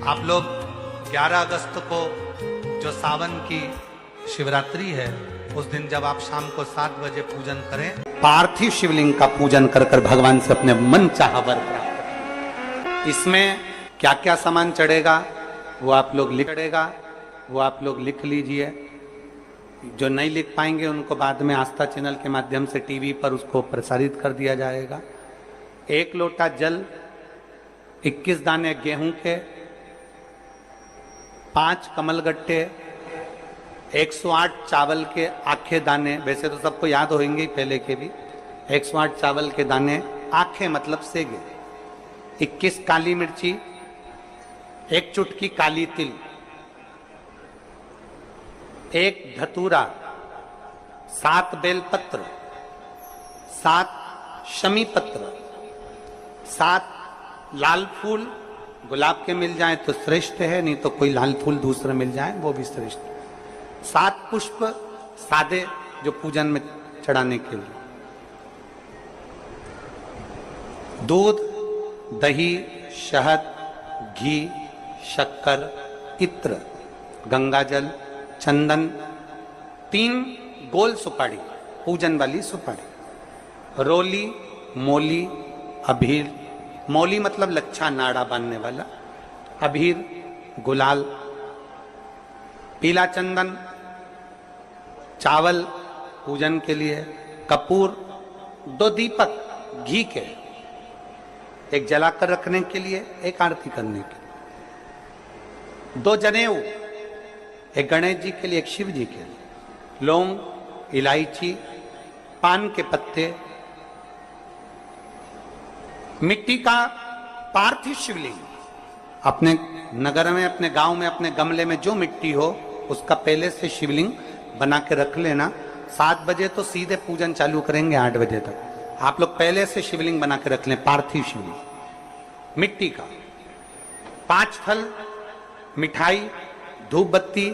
आप लोग 11 अगस्त को जो सावन की शिवरात्रि है, उस दिन जब आप शाम को 7 बजे पूजन करें, पार्थिव शिवलिंग का पूजन कर कर भगवान से अपने मन चाहा वर प्राप्त करें। इसमें क्या क्या सामान चढ़ेगा वो आप लोग लिख लीजिए। जो नहीं लिख पाएंगे उनको बाद में आस्था चैनल के माध्यम से टीवी पर उसको प्रसारित कर दिया जाएगा। 1 लोटा जल, 21 दाने गेहूं के, 5 कमलगट्टे, 108 चावल के आखे दाने, वैसे तो सबको याद होंगे पहले के भी, 108 चावल के दाने, आखे मतलब सेगे, 21 काली मिर्ची, 1 चुटकी काली तिल, 1 धतूरा, 7 बेलपत्र, 7 शमी पत्र, 7 लाल फूल, गुलाब के मिल जाए तो श्रेष्ठ है, नहीं तो कोई लाल फूल दूसरा मिल जाए वो भी श्रेष्ठ है। 7 पुष्प सादे जो पूजन में चढ़ाने के लिए, दूध, दही, शहद, घी, शक्कर, इत्र, गंगाजल, चंदन, 3 गोल सुपारी, पूजन वाली सुपारी, रोली, मोली, अभीर, मौली मतलब लच्छा नाड़ा बांधने वाला, अभीर, गुलाल, पीला चंदन, चावल पूजन के लिए, कपूर, 2 दीपक घी के, 1 जलाकर रखने के लिए, 1 आरती करने के लिए, 2 जनेऊ, 1 गणेश जी के लिए, 1 शिव जी के लिए, लौंग, इलायची, पान के पत्ते, मिट्टी का पार्थिव शिवलिंग। अपने नगर में, अपने गांव में, अपने गमले में जो मिट्टी हो उसका पहले से शिवलिंग बना के रख लेना। 7 बजे तो सीधे पूजन चालू करेंगे, 8 बजे तक आप लोग पहले से शिवलिंग बना के रख लें, पार्थिव शिवलिंग मिट्टी का। 5 फल, मिठाई, धूप बत्ती,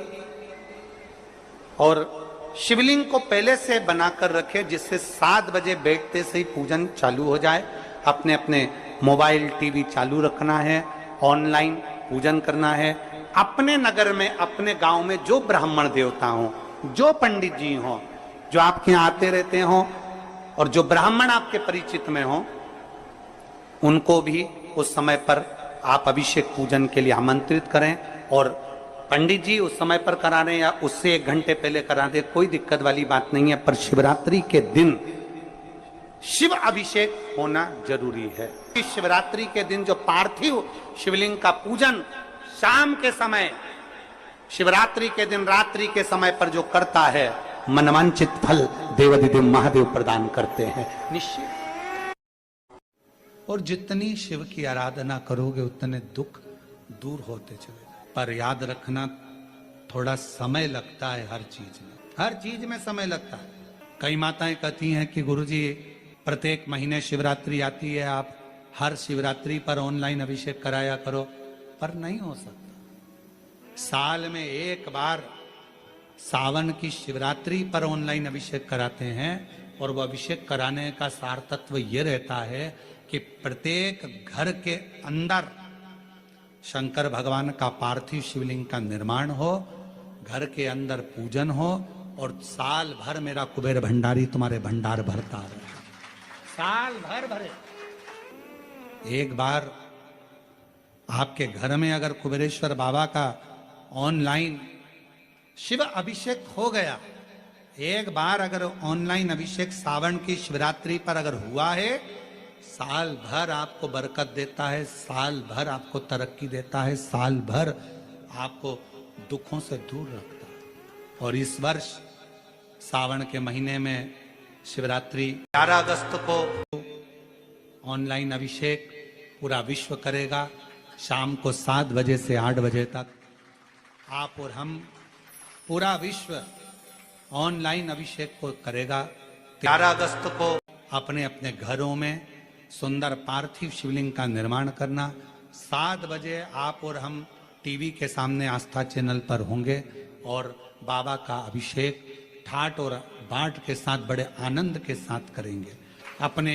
और शिवलिंग को पहले से बनाकर रखे जिससे 7 बजे बैठते से ही पूजन चालू हो जाए। अपने अपने मोबाइल टीवी चालू रखना है, ऑनलाइन पूजन करना है। अपने नगर में, अपने गांव में जो ब्राह्मण देवता हो, जो पंडित जी हो, जो आपके यहाँ आते रहते हो, और जो ब्राह्मण आपके परिचित में हो, उनको भी उस समय पर आप अभिषेक पूजन के लिए आमंत्रित करें। और पंडित जी उस समय पर करा रहे या उससे 1 घंटे पहले करा दे, कोई दिक्कत वाली बात नहीं है। पर शिवरात्रि के दिन शिव अभिषेक होना जरूरी है। इस शिवरात्रि के दिन जो पार्थिव शिवलिंग का पूजन शाम के समय, शिवरात्रि के दिन रात्रि के समय पर जो करता है, मनवांचित फल देवाधिदेव महादेव प्रदान करते हैं निश्चित। और जितनी शिव की आराधना करोगे उतने दुख दूर होते चले। पर याद रखना, थोड़ा समय लगता है हर चीज में समय लगता है। कई माताएं कहती हैं कि गुरुजी प्रत्येक महीने शिवरात्रि आती है, आप हर शिवरात्रि पर ऑनलाइन अभिषेक कराया करो, पर नहीं हो सकता। साल में 1 बार सावन की शिवरात्रि पर ऑनलाइन अभिषेक कराते हैं, और वो अभिषेक कराने का सार तत्व ये रहता है कि प्रत्येक घर के अंदर शंकर भगवान का पार्थिव शिवलिंग का निर्माण हो, घर के अंदर पूजन हो, और साल भर मेरा कुबेर भंडारी तुम्हारे भंडार भरता रहे, साल भर भरे। एक बार आपके घर में अगर कुबेरेश्वर बाबा का ऑनलाइन शिव अभिषेक हो गया, एक बार अगर ऑनलाइन अभिषेक सावन की शिवरात्रि पर अगर हुआ है, साल भर आपको बरकत देता है, साल भर आपको तरक्की देता है, साल भर आपको दुखों से दूर रखता है। और इस वर्ष सावन के महीने में शिवरात्रि 11 अगस्त को ऑनलाइन अभिषेक पूरा विश्व करेगा। शाम को 7 बजे से 8 बजे तक आप और हम, पूरा विश्व ऑनलाइन अभिषेक को करेगा। 11 अगस्त को अपने अपने घरों में सुंदर पार्थिव शिवलिंग का निर्माण करना। 7 बजे आप और हम टीवी के सामने आस्था चैनल पर होंगे और बाबा का अभिषेक ठाट और बाट के साथ बड़े आनंद के साथ करेंगे। अपने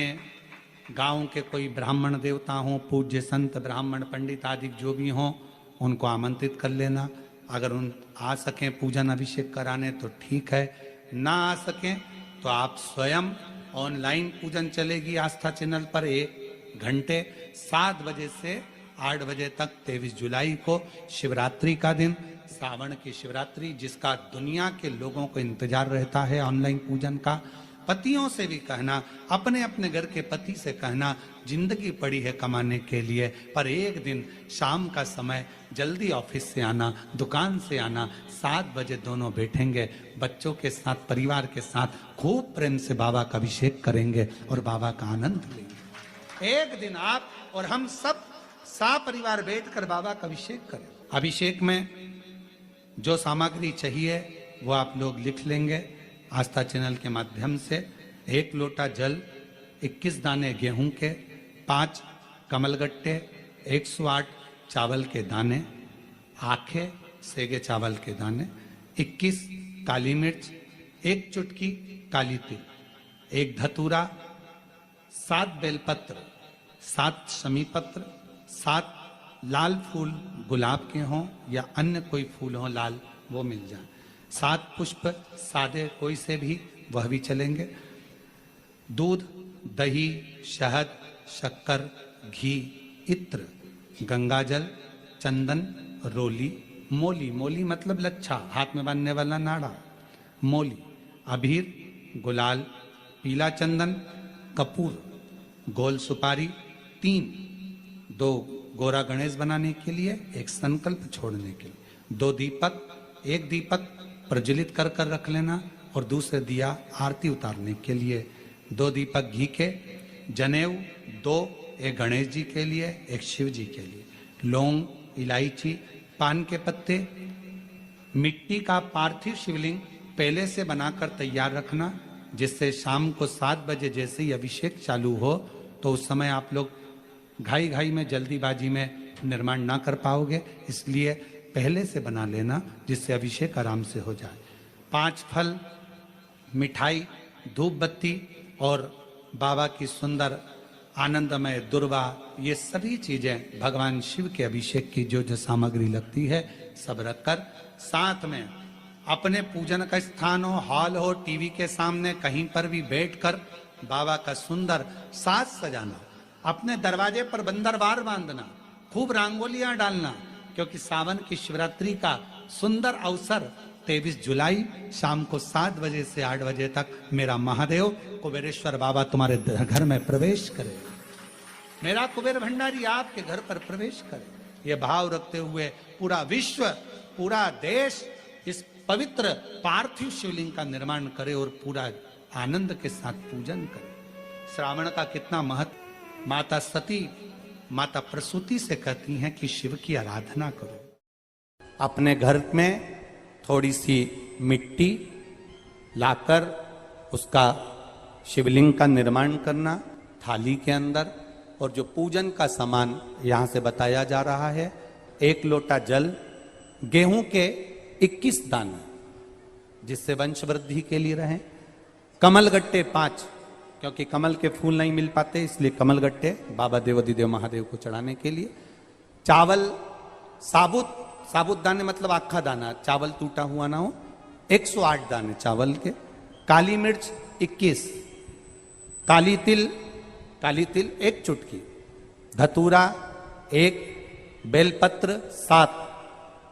गांव के कोई ब्राह्मण देवता हों, पूज्य संत ब्राह्मण पंडित आदि जो भी हों, उनको आमंत्रित कर लेना। अगर उन आ सकें पूजन अभिषेक कराने तो ठीक है, ना आ सकें तो आप स्वयं ऑनलाइन पूजन चलेगी आस्था चैनल पर 1 घंटे 7 बजे से 8 बजे तक 23 जुलाई को शिवरात्रि का दिन, श्रावण की शिवरात्रि जिसका दुनिया के लोगों को इंतजार रहता है ऑनलाइन पूजन का। पतियों से भी कहना, अपने अपने घर के पति से कहना, जिंदगी पड़ी है कमाने के लिए, पर एक दिन शाम का समय जल्दी ऑफिस से आना, दुकान से आना, 7 बजे दोनों बैठेंगे बच्चों के साथ, परिवार के साथ, खूब प्रेम से बाबा का अभिषेक करेंगे और बाबा का आनंद लेंगे। एक दिन आप और हम सब परिवार बैठकर बाबा का अभिषेक करें। अभिषेक में जो सामग्री चाहिए वो आप लोग लिख लेंगे आस्था चैनल के माध्यम से। 1 लोटा जल, 21 दाने गेहूं के, 5 कमलगट्टे, 108 चावल के दाने, आखे सेगे चावल के दाने, 21 काली मिर्च, 1 चुटकी काली तिल, 1 धतूरा, 7 बेलपत्र, 7 शमी पत्र, 7 लाल फूल गुलाब के हों या अन्य कोई फूल हो लाल वो मिल जाए, 7 पुष्प सादे कोई से भी वह भी चलेंगे, दूध, दही, शहद, शक्कर, घी, इत्र, गंगाजल, चंदन, रोली, मोली, मोली मतलब लच्छा, हाथ में बांधने वाला नाड़ा, मोली, अबीर, गुलाल, पीला चंदन, कपूर, गोल सुपारी, 2 गोरा गणेश बनाने के लिए, 1 संकल्प छोड़ने के लिए, 2 दीपक, 1 दीपक प्रज्वलित कर कर रख लेना और दूसरे दिया आरती उतारने के लिए, 2 दीपक घी के, जनेऊ 2, 1 गणेश जी के लिए, 1 शिव जी के लिए, लौंग, इलायची, पान के पत्ते, मिट्टी का पार्थिव शिवलिंग पहले से बनाकर तैयार रखना, जिससे शाम को 7 बजे जैसे ही अभिषेक चालू हो तो उस समय आप लोग घाई घाई में जल्दीबाजी में निर्माण ना कर पाओगे, इसलिए पहले से बना लेना जिससे अभिषेक आराम से हो जाए। 5 फल, मिठाई, धूप बत्ती और बाबा की सुंदर आनंदमय दुर्वा, ये सभी चीजें भगवान शिव के अभिषेक की जो जो सामग्री लगती है सब रखकर, साथ में अपने पूजन का स्थान हो, हॉल हो, टीवी के सामने कहीं पर भी बैठकर बाबा का सुंदर साज सजाना, अपने दरवाजे पर बंदरवार बांधना, खूब रंगोलियां डालना, क्योंकि सावन की शिवरात्रि का सुंदर अवसर 23 जुलाई शाम को 7 बजे से 8 बजे तक मेरा महादेव कुबेरेश्वर बाबा तुम्हारे घर में प्रवेश करे, मेरा कुबेर भंडारी आपके घर पर प्रवेश करे। ये भाव रखते हुए पूरा विश्व, पूरा देश इस पवित्र पार्थिव शिवलिंग का निर्माण करे और पूरा आनंद के साथ पूजन करे। श्रावण का कितना महत्व, माता सती, माता प्रसूति से कहती हैं कि शिव की आराधना करो। अपने घर में थोड़ी सी मिट्टी लाकर उसका शिवलिंग का निर्माण करना थाली के अंदर, और जो पूजन का सामान यहां से बताया जा रहा है, 1 लोटा जल, गेहूं के 21 दाने जिससे वंश वृद्धि के लिए रहे, कमलगट्टे 5 क्योंकि कमल के फूल नहीं मिल पाते इसलिए कमलगट्टे बाबा देवाधिदेव महादेव को चढ़ाने के लिए, चावल साबुत दाने मतलब आखा दाना, चावल टूटा हुआ ना हो, 108 दाने चावल के, काली मिर्च 21, काली तिल 1 चुटकी, धतूरा 1, बेलपत्र 7,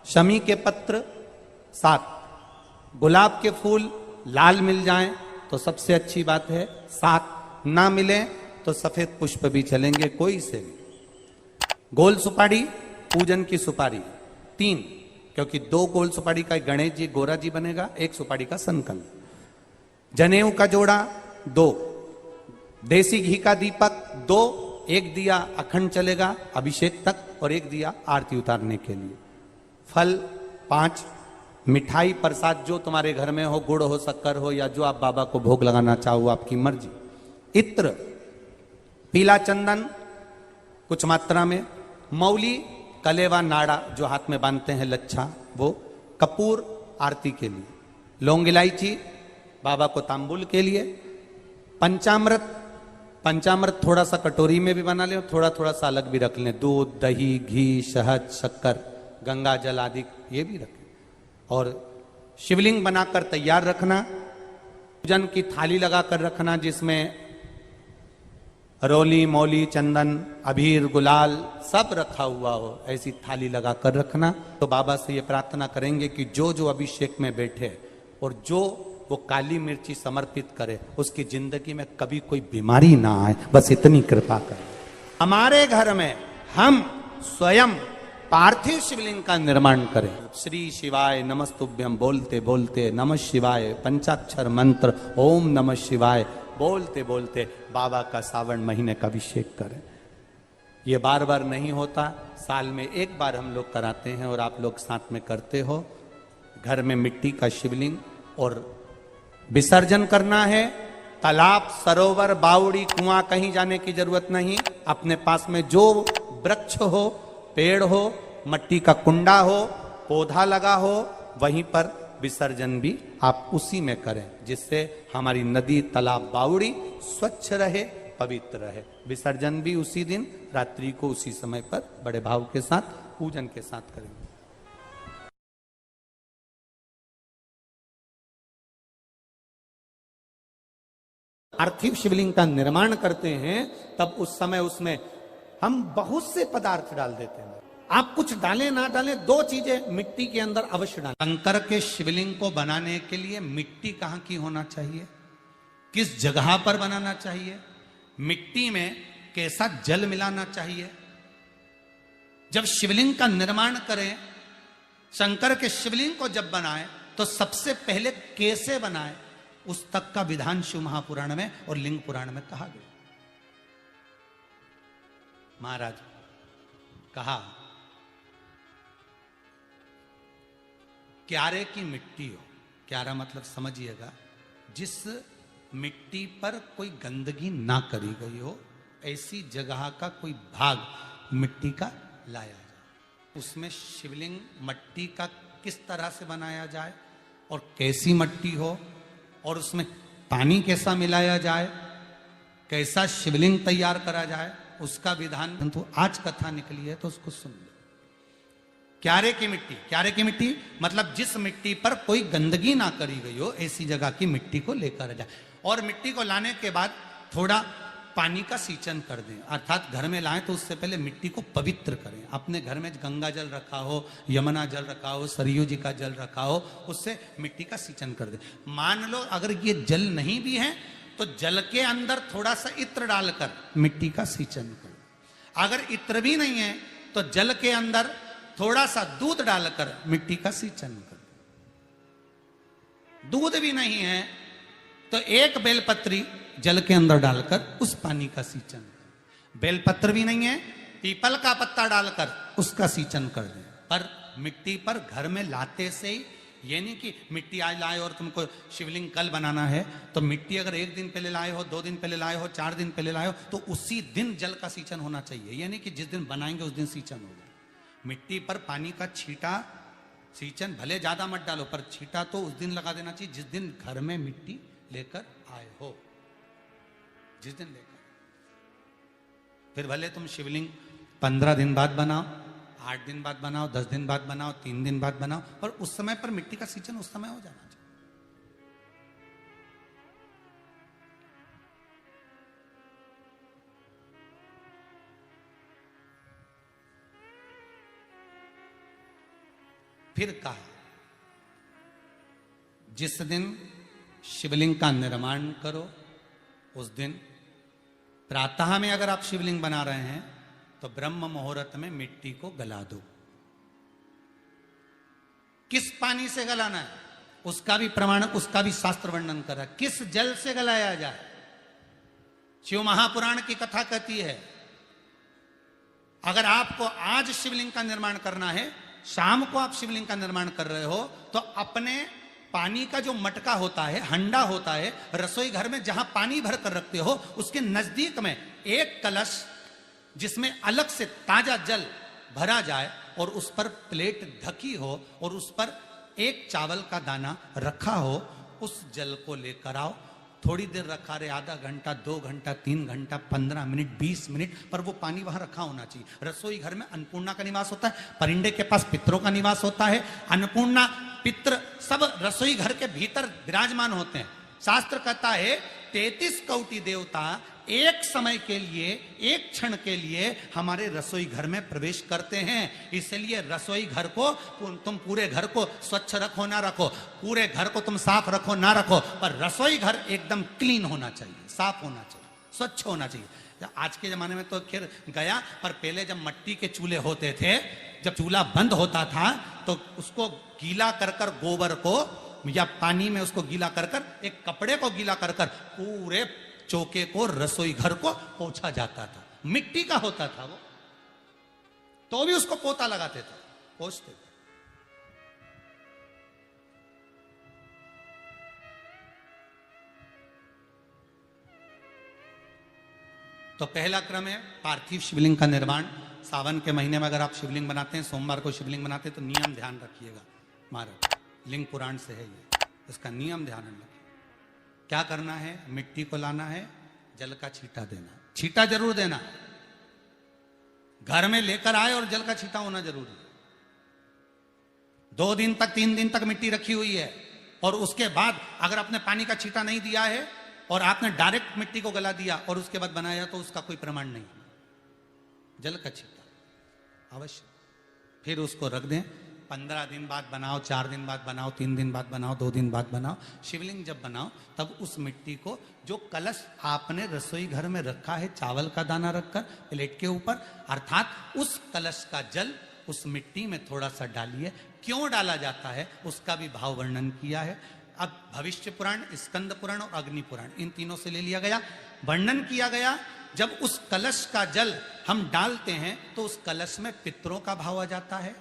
शमी के पत्र 7, गुलाब के फूल लाल मिल जाएं तो सबसे अच्छी बात है, 7 ना मिले तो सफेद पुष्प भी चलेंगे कोई से भी, गोल सुपारी, पूजन की सुपारी 3 क्योंकि 2 गोल सुपारी का गणेश जी गोरा जी बनेगा, 1 सुपारी का संकल्प, जनेऊ का जोड़ा 2, देसी घी का दीपक 2, 1 दिया अखंड चलेगा अभिषेक तक और 1 दिया आरती उतारने के लिए, फल 5, मिठाई प्रसाद जो तुम्हारे घर में हो, गुड़ हो, शक्कर हो या जो आप बाबा को भोग लगाना चाहो आपकी मर्जी, इत्र, पीला चंदन कुछ मात्रा में, मौली, कलेवा नाड़ा जो हाथ में बांधते हैं लच्छा वो, कपूर आरती के लिए, लौंग इलायची बाबा को तांबुल के लिए, पंचामृत थोड़ा सा कटोरी में भी बना लें, थोड़ा थोड़ा सा अलग भी रख लें, दूध, दही, घी, शहद, शक्कर गंगा जल आदि ये भी रखें। और शिवलिंग बनाकर तैयार रखना, पूजन की थाली लगाकर रखना जिसमें रोली मौली चंदन अबीर गुलाल सब रखा हुआ हो, ऐसी थाली लगाकर रखना। तो बाबा से ये प्रार्थना करेंगे कि जो जो अभिषेक में बैठे और जो वो काली मिर्ची समर्पित करे उसकी जिंदगी में कभी कोई बीमारी ना आए, बस इतनी कृपा करें। हमारे घर में हम स्वयं पार्थिव शिवलिंग का निर्माण करें। श्री शिवाय नमस्तुभ्यम बोलते बोलते नमः शिवाय पंचाक्षर मंत्र ओम नमः शिवाय बोलते बोलते बाबा का सावन महीने का अभिषेक करें। ये बार बार नहीं होता, साल में एक बार हम लोग कराते हैं और आप लोग साथ में करते हो। घर में मिट्टी का शिवलिंग और विसर्जन करना है। तालाब सरोवर बावड़ी कुआं कहीं जाने की जरूरत नहीं। अपने पास में जो वृक्ष हो, पेड़ हो, मट्टी का कुंडा हो, पौधा लगा हो, वहीं पर विसर्जन भी आप उसी में करें, जिससे हमारी नदी तालाब बावड़ी स्वच्छ रहे, पवित्र रहे। विसर्जन भी उसी दिन रात्रि को उसी समय पर बड़े भाव के साथ पूजन के साथ करेंगे। पार्थिव शिवलिंग का निर्माण करते हैं तब उस समय उसमें हम बहुत से पदार्थ डाल देते हैं। आप कुछ डालें ना डालें, दो चीजें मिट्टी के अंदर अवश्य डालें। शंकर के शिवलिंग को बनाने के लिए मिट्टी कहां की होना चाहिए, किस जगह पर बनाना चाहिए, मिट्टी में कैसा जल मिलाना चाहिए। जब शिवलिंग का निर्माण करें, शंकर के शिवलिंग को जब बनाएं तो सबसे पहले कैसे बनाएं उस तक का विधान शिव महापुराण में और लिंग पुराण में कहा गया। महाराज कहा क्यारे की मिट्टी हो, क्यारा मतलब समझिएगा जिस मिट्टी पर कोई गंदगी ना करी गई हो, ऐसी जगह का कोई भाग मिट्टी का लाया जाए। उसमें शिवलिंग मट्टी का किस तरह से बनाया जाए और कैसी मट्टी हो और उसमें पानी कैसा मिलाया जाए, कैसा शिवलिंग तैयार करा जाए, उसका विधान तो आज कथा निकली है तो उसको सुन लो। क्यारे की मिट्टी, क्यारे की मिट्टी मतलब जिस मिट्टी पर कोई गंदगी ना करी गई हो, ऐसी जगह की मिट्टी को लेकर जाए। और मिट्टी को लाने के बाद थोड़ा पानी का सींचन कर दें, अर्थात घर में लाएं तो उससे पहले मिट्टी को पवित्र करें। अपने घर में गंगा जल रखा हो, यमुना जल रखा हो, सरयू जी का जल रखा हो, उससे मिट्टी का सींचन कर दें। मान लो अगर ये जल नहीं भी है तो जल के अंदर थोड़ा सा इत्र डालकर मिट्टी का सींचन करें। अगर इत्र भी नहीं है तो जल के अंदर थोड़ा सा दूध डालकर मिट्टी का सींचन करें। दूध भी नहीं है तो एक बेलपत्री जल के अंदर डालकर उस पानी का सींचन करें। बेलपत्र भी नहीं है, पीपल का पत्ता डालकर उसका सींचन कर दें। पर मिट्टी पर घर में लाते से ही, ये नहीं कि मिट्टी आज लाए और तुमको शिवलिंग कल बनाना है तो मिट्टी अगर एक दिन पहले लाए हो, 2 दिन पहले लाए हो, 4 दिन पहले लाए हो तो उसी दिन जल का सींचन होना चाहिए। ये नहीं कि जिस दिन बनाएंगे उस दिन सींचन हो जाए। मिट्टी पर पानी का छींटा, सींचन भले ज्यादा मत डालो पर छींटा तो उस दिन लगा देना चाहिए जिस दिन घर में मिट्टी लेकर आए हो, जिस दिन लेकर। फिर भले तुम शिवलिंग 15 दिन बाद बनाओ, 8 दिन बाद बनाओ, 10 दिन बाद बनाओ, 3 दिन बाद बनाओ, पर उस समय पर मिट्टी का सींचन उस समय हो जाना चाहिए। फिर कहा जिस दिन शिवलिंग का निर्माण करो उस दिन प्रातः में अगर आप शिवलिंग बना रहे हैं तो ब्रह्म मुहूर्त में मिट्टी को गला दो। किस पानी से गलाना है उसका भी प्रमाण, उसका भी शास्त्र वर्णन कर रहा है। किस जल से गलाया जाए, शिव महापुराण की कथा कहती है अगर आपको आज शिवलिंग का निर्माण करना है, शाम को आप शिवलिंग का निर्माण कर रहे हो तो अपने पानी का जो मटका होता है, हंडा होता है, रसोई घर में जहां पानी भर कर रखते हो उसके नजदीक में एक कलश जिसमें अलग से ताजा जल भरा जाए और उस पर प्लेट ढकी हो और उस पर एक चावल का दाना रखा हो, उस जल को लेकर आओ थोड़ी देर रखा रहे, आधा घंटा, 2 घंटा, 3 घंटा, 15 मिनट, 20 मिनट, पर वो पानी वहां रखा होना चाहिए। रसोई घर में अन्नपूर्णा का निवास होता है, परिंदे के पास पितरों का निवास होता है। अन्नपूर्णा, पित्र सब रसोई घर के भीतर विराजमान होते हैं। शास्त्र कहता है 33 कोटि देवता एक समय के लिए, एक क्षण के लिए हमारे रसोई घर में प्रवेश करते हैं। इसलिए रसोई घर को तुम पूरे घर को स्वच्छ रखो ना रखो, पूरे घर को तुम साफ रखो ना रखो, पर रसोई घर एकदम क्लीन होना चाहिए, साफ होना चाहिए, स्वच्छ होना चाहिए। आज के जमाने में तो खैर गया, पर पहले जब मिट्टी के चूल्हे होते थे, जब चूल्हा बंद होता था तो उसको गीला कर कर, गोबर को या पानी में उसको गीला कर कर, एक कपड़े को गीला कर कर पूरे चौके को, रसोई घर को पोंछा जाता था। मिट्टी का होता था वो, तो भी उसको पोता लगाते थे, पोंछते थे। तो पहला क्रम है पार्थिव शिवलिंग का निर्माण। सावन के महीने में अगर आप शिवलिंग बनाते हैं, सोमवार को शिवलिंग बनाते हैं, तो नियम ध्यान रखिएगा। महाराज लिंग पुराण से है ये, इसका नियम ध्यान रखिए। क्या करना है? मिट्टी को लाना है, जल का छींटा देना, छींटा जरूर देना, घर में लेकर आए और जल का छींटा होना जरूरी है। 2 दिन तक, 3 दिन तक मिट्टी रखी हुई है और उसके बाद अगर आपने पानी का छींटा नहीं दिया है और आपने डायरेक्ट मिट्टी को गला दिया और उसके बाद बनाया, तो उसका कोई प्रमाण नहीं। जल का छींटा अवश्य। फिर उसको रख दें, 15 दिन बाद बनाओ, 4 दिन बाद बनाओ, 3 दिन बाद बनाओ, 2 दिन बाद बनाओ। शिवलिंग जब बनाओ तब उस मिट्टी को, जो कलश आपने रसोई घर में रखा है चावल का दाना रखकर प्लेट के ऊपर, अर्थात उस कलश का जल उस मिट्टी में थोड़ा सा डालिए। क्यों डाला जाता है उसका भी भाव वर्णन किया है। अब भविष्य पुराण, स्कंद पुराण और अग्नि पुराण, इन तीनों से ले लिया गया, वर्णन किया गया। जब उस कलश का जल हम डालते हैं तो उस कलश में पितरों का भाव आ जाता है,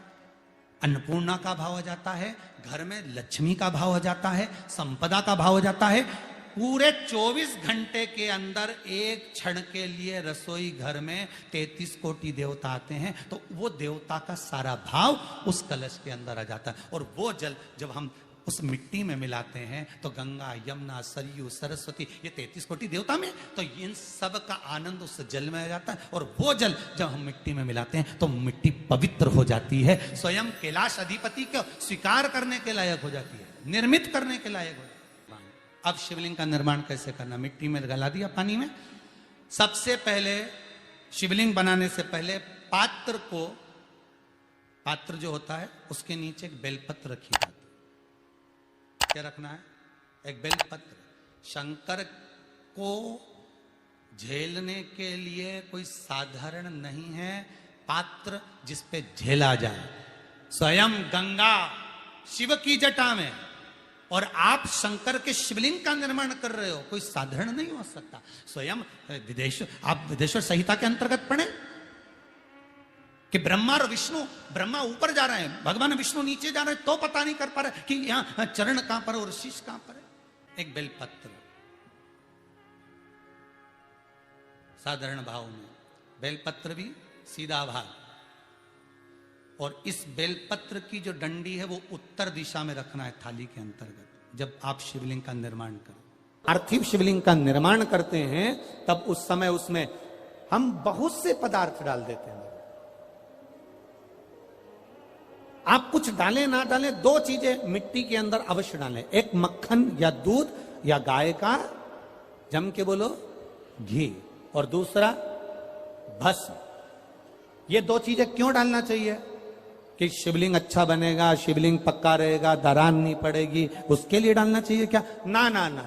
अन्नपूर्णा का भाव आ जाता है, घर में लक्ष्मी का भाव आ जाता है, संपदा का भाव आ जाता है। पूरे 24 घंटे के अंदर एक क्षण के लिए रसोई घर में 33 कोटि देवता आते हैं, तो वो देवता का सारा भाव उस कलश के अंदर आ जाता है। और वो जल जब हम उस मिट्टी में मिलाते हैं तो गंगा, यमुना, सरयू, सरस्वती, ये 33 कोटि देवता में, तो इन सब का आनंद उस जल में आ जाता है। और वो जल जब हम मिट्टी में मिलाते हैं तो मिट्टी पवित्र हो जाती है, स्वयं कैलाश अधिपति को स्वीकार करने के लायक हो जाती है, निर्मित करने के लायक हो जाती है। अब शिवलिंग का निर्माण कैसे करना? मिट्टी में गला दिया, पानी में। सबसे पहले शिवलिंग बनाने से पहले पात्र जो होता है उसके नीचे एक बेलपत्र रखी जाती है। क्या रखना है? एक बेलपत्र। शंकर को झेलने के लिए कोई साधारण नहीं है पात्र जिस पे झेला जाए। स्वयं गंगा शिव की जटा में, और आप शंकर के शिवलिंग का निर्माण कर रहे हो, कोई साधारण नहीं हो सकता। स्वयं आप विदेश्वर संहिता के अंतर्गत पढ़े कि ब्रह्मा और विष्णु, ब्रह्मा ऊपर जा रहे हैं, भगवान विष्णु नीचे जा रहे हैं, तो पता नहीं कर पा रहे कि यहां चरण कहां पर और शीश कहां पर है। एक बेलपत्र, साधारण भाव में बेलपत्र भी सीधा भाग, और इस बेलपत्र की जो डंडी है वो उत्तर दिशा में रखना है थाली के अंतर्गत। जब आप शिवलिंग का निर्माण करें, पार्थिव शिवलिंग का निर्माण करते हैं, तब उस समय उसमें हम बहुत से पदार्थ डाल देते हैं। आप कुछ डालें ना डालें, 2 चीजें मिट्टी के अंदर अवश्य डालें। एक मक्खन या दूध या गाय का, जम के बोलो, घी, और दूसरा भस्म। ये 2 चीजें क्यों डालना चाहिए? कि शिवलिंग अच्छा बनेगा, शिवलिंग पक्का रहेगा, दरार नहीं पड़ेगी, उसके लिए डालना चाहिए क्या? ना ना ना,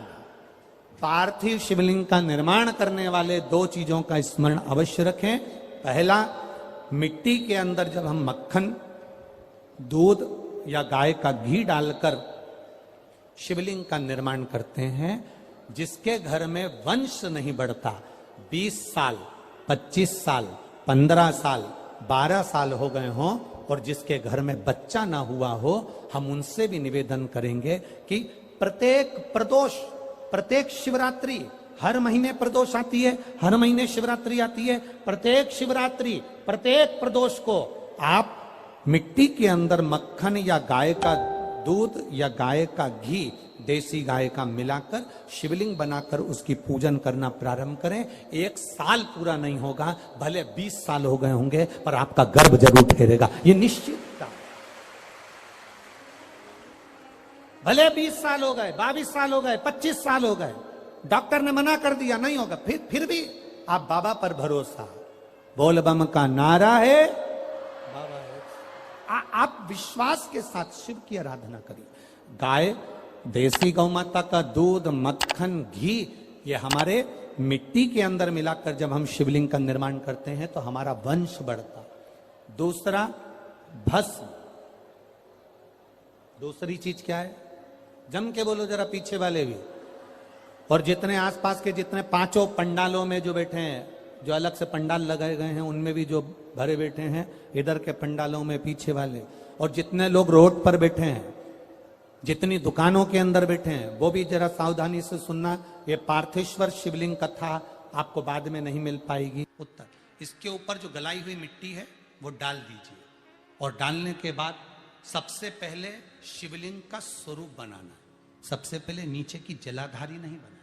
पार्थिव शिवलिंग का निर्माण करने वाले 2 चीजों का स्मरण अवश्य रखें। पहला, मिट्टी के अंदर जब हम मक्खन, दूध या गाय का घी डालकर शिवलिंग का निर्माण करते हैं, जिसके घर में वंश नहीं बढ़ता, 20 साल, 25 साल, 15 साल, 12 साल हो गए हों, और जिसके घर में बच्चा ना हुआ हो, हम उनसे भी निवेदन करेंगे कि प्रत्येक प्रदोष, प्रत्येक शिवरात्रि, हर महीने प्रदोष आती है, हर महीने शिवरात्रि आती है, प्रत्येक शिवरात्रि, प्रत्येक प्रदोष को आप मिट्टी के अंदर मक्खन या गाय का दूध या गाय का घी देसी गाय का मिलाकर शिवलिंग बनाकर उसकी पूजन करना प्रारंभ करें। 1 साल पूरा नहीं होगा, भले 20 साल हो गए होंगे, पर आपका गर्भ जरूर ठहरेगा, ये निश्चित। भले 20 साल हो गए, 22 साल हो गए, 25 साल हो गए, डॉक्टर ने मना कर दिया नहीं होगा, फिर भी आप बाबा पर भरोसा, बोल बम का नारा है, बाबा है। आप विश्वास के साथ शिव की आराधना करिए। गाय, देसी गौ माता का दूध, मक्खन, घी, ये हमारे मिट्टी के अंदर मिलाकर जब हम शिवलिंग का निर्माण करते हैं तो हमारा वंश बढ़ता। दूसरा, भस्म। दूसरी चीज क्या है? जम के बोलो जरा पीछे वाले भी, और जितने आसपास के जितने 5 पंडालों में जो बैठे हैं, जो अलग से पंडाल लगाए गए हैं उनमें भी जो भरे बैठे हैं, इधर के पंडालों में पीछे वाले, और जितने लोग रोड पर बैठे हैं, जितनी दुकानों के अंदर बैठे हैं, वो भी जरा सावधानी से सुनना। ये पार्थेश्वर शिवलिंग कथा आपको बाद में नहीं मिल पाएगी। उत्तर, इसके ऊपर जो गलाई हुई मिट्टी है वो डाल दीजिए, और डालने के बाद सबसे पहले शिवलिंग का स्वरूप बनाना। सबसे पहले नीचे की जलाधारी नहीं बनाना।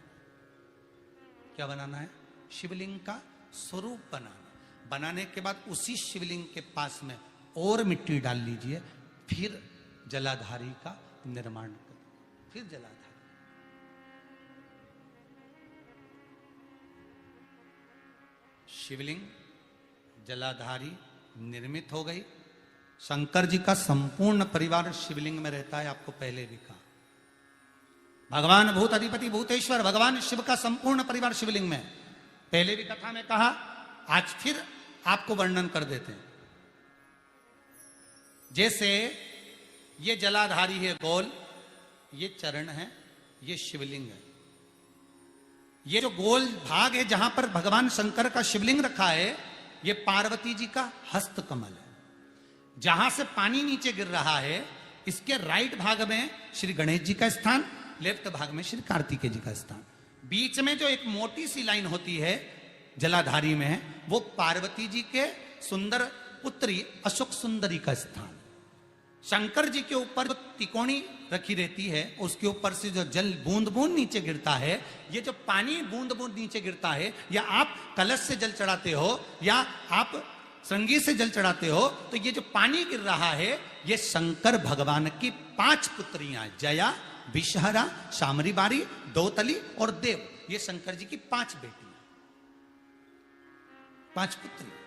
क्या बनाना है? शिवलिंग का स्वरूप बनाना। बनाने के बाद उसी शिवलिंग के पास में और मिट्टी डाल लीजिए, फिर जलाधारी का निर्माण करें, फिर जलाधारी। शिवलिंग, जलाधारी निर्मित हो गई। शंकर जी का संपूर्ण परिवार शिवलिंग में रहता है, आपको पहले भी कहा। भगवान भूत अधिपति भूतेश्वर भगवान शिव का संपूर्ण परिवार शिवलिंग में, पहले भी कथा में कहा, आज फिर आपको वर्णन कर देते हैं। जैसे ये जलाधारी है गोल, ये चरण है, ये शिवलिंग है। ये जो गोल भाग है जहां पर भगवान शंकर का शिवलिंग रखा है, ये पार्वती जी का हस्त कमल है। जहां से पानी नीचे गिर रहा है, इसके राइट भाग में श्री गणेश जी का स्थान, लेफ्ट भाग में श्री कार्तिकेय जी का स्थान। बीच में जो एक मोटी सी लाइन होती है जलाधारी में, वो पार्वती जी के सुंदर पुत्री अशोक सुंदरी का स्थान। शंकर जी के ऊपर जो तिकोनी रखी रहती है, उसके ऊपर से जो जल बूंद बूंद नीचे गिरता है, ये जो पानी बूंद बूंद नीचे गिरता है, या आप कलश से जल चढ़ाते हो या आप श्रृंगी से जल चढ़ाते हो, तो ये जो पानी गिर रहा है, ये शंकर भगवान की 5 पुत्रियां, जया, विषहरा, शामरी बारी, दौतली और देव। ये शंकर जी की 5 बेटियां, 5 पुत्री।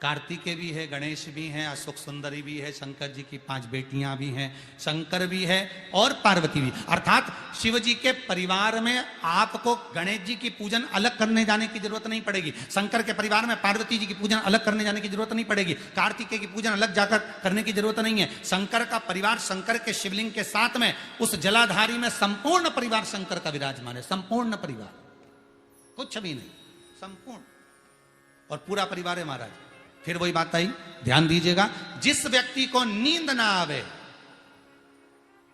कार्तिकेय भी है, गणेश भी हैं, अशोक सुंदरी भी है, शंकर जी की 5 बेटियां भी हैं, शंकर भी है और पार्वती भी। अर्थात शिव जी के परिवार में आपको गणेश जी की पूजन अलग करने जाने की जरूरत नहीं पड़ेगी। शंकर के परिवार में पार्वती जी की पूजन अलग करने जाने की जरूरत नहीं पड़ेगी। कार्तिकेय की पूजन अलग जाकर करने की जरूरत नहीं है। शंकर का परिवार, शंकर के शिवलिंग के साथ में उस जलाधारी में संपूर्ण परिवार शंकर का विराजमान है। संपूर्ण परिवार, कुछ भी नहीं, संपूर्ण, और पूरा परिवार है महाराज। फिर वही बात आई, ध्यान दीजिएगा, जिस व्यक्ति को नींद ना आवे,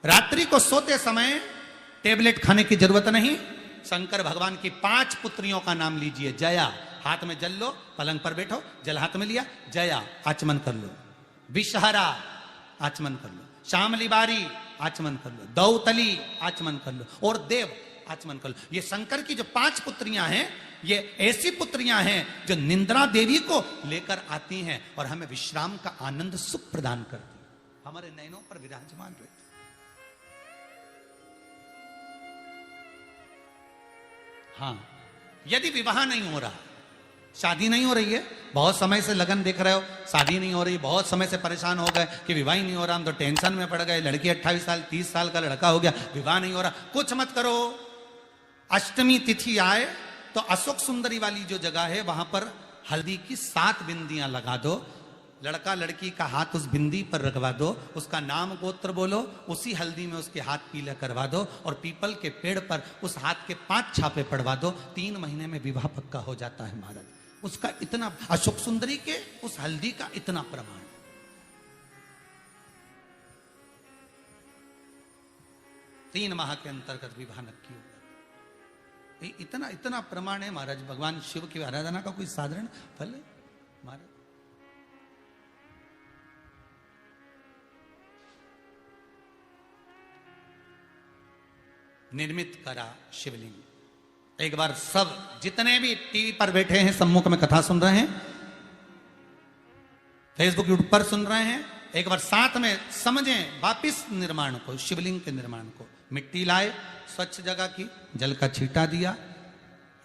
रात्रि को सोते समय टेबलेट खाने की जरूरत नहीं, शंकर भगवान की 5 पुत्रियों का नाम लीजिए। जया, हाथ में जल लो, पलंग पर बैठो, जल हाथ में लिया, जया आचमन कर लो। विषहरा आचमन कर लो, शामली बारी आचमन कर लो, दौतली आचमन कर लो, और देव आचमन कर लो। ये शंकर की जो 5 पुत्रियां हैं, ये ऐसी पुत्रियां हैं जो निंद्रा देवी को लेकर आती हैं और हमें विश्राम का आनंद सुख प्रदान करती हैं, हमारे नयनों पर विराजमान रहती। हाँ, यदि विवाह नहीं हो रहा, शादी नहीं हो रही है, बहुत समय से लगन देख रहे हो, शादी नहीं हो रही, बहुत समय से परेशान हो गए कि विवाह ही नहीं हो रहा, हम तो टेंशन में पड़ गए, लड़की 28 साल 30 साल का लड़का हो गया, विवाह नहीं हो रहा, कुछ मत करो। अष्टमी तिथि आए तो अशोक सुंदरी वाली जो जगह है, वहां पर हल्दी की 7 बिंदियां लगा दो, लड़का लड़की का हाथ उस बिंदी पर रखवा दो, उसका नाम गोत्र बोलो, उसी हल्दी में उसके हाथ पीला करवा दो, और पीपल के पेड़ पर उस हाथ के 5 छापे पड़वा दो। 3 महीने में विवाह पक्का हो जाता है महाराज। उसका इतना, अशोक सुंदरी के उस हल्दी का इतना प्रमाण। 3 माह के अंतर्गत विवाह नक्की होगा। इतना इतना प्रमाण है महाराज। भगवान शिव की आराधना का कोई साधारण फल है महाराज। निर्मित करा शिवलिंग। एक बार सब जितने भी टीवी पर बैठे हैं, सम्मुख में कथा सुन रहे हैं, फेसबुक यूट्यूब पर सुन रहे हैं, एक बार साथ में समझें वापिस निर्माण को, शिवलिंग के निर्माण को। मिट्टी लाए, स्वच्छ जगह की, जल का छींटा दिया,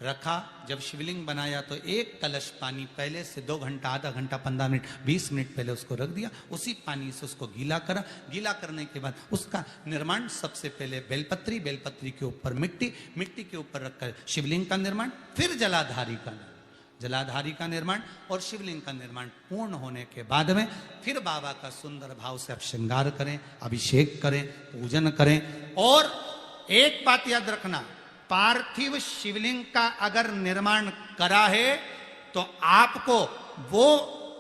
रखा। जब शिवलिंग बनाया तो एक कलश पानी पहले से 2 घंटा, आधा घंटा, 15 मिनट, 20 मिनट पहले उसको रख दिया। उसी पानी से उसको गीला करा। गीला करने के बाद उसका निर्माण सबसे पहले बेलपत्री, बेलपत्री के ऊपर मिट्टी, मिट्टी के ऊपर रखकर शिवलिंग का निर्माण, फिर जलाधारी का निर्माण, जलाधारी का निर्माण और शिवलिंग का निर्माण पूर्ण होने के बाद में फिर बाबा का सुंदर भाव से आप श्रृंगार करें, अभिषेक करें, पूजन करें। और एक बात याद रखना, पार्थिव शिवलिंग का अगर निर्माण करा है तो आपको वो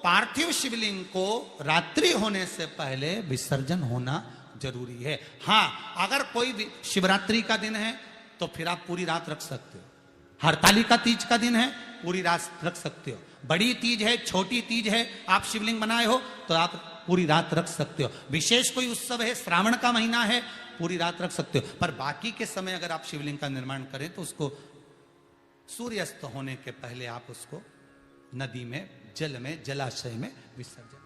पार्थिव शिवलिंग को रात्रि होने से पहले विसर्जन होना जरूरी है। हां, अगर कोई शिवरात्रि का दिन है तो फिर आप पूरी रात रख सकते हो। हरतालिका तीज का दिन है, पूरी रात रख सकते हो। बड़ी तीज है, छोटी तीज है, आप शिवलिंग बनाए हो तो आप पूरी रात रख सकते हो। विशेष कोई उत्सव है, श्रावण का महीना है, पूरी रात रख सकते हो। पर बाकी के समय अगर आप शिवलिंग का निर्माण करें तो उसको सूर्यास्त होने के पहले आप उसको नदी में, जल में, जलाशय में विसर्जन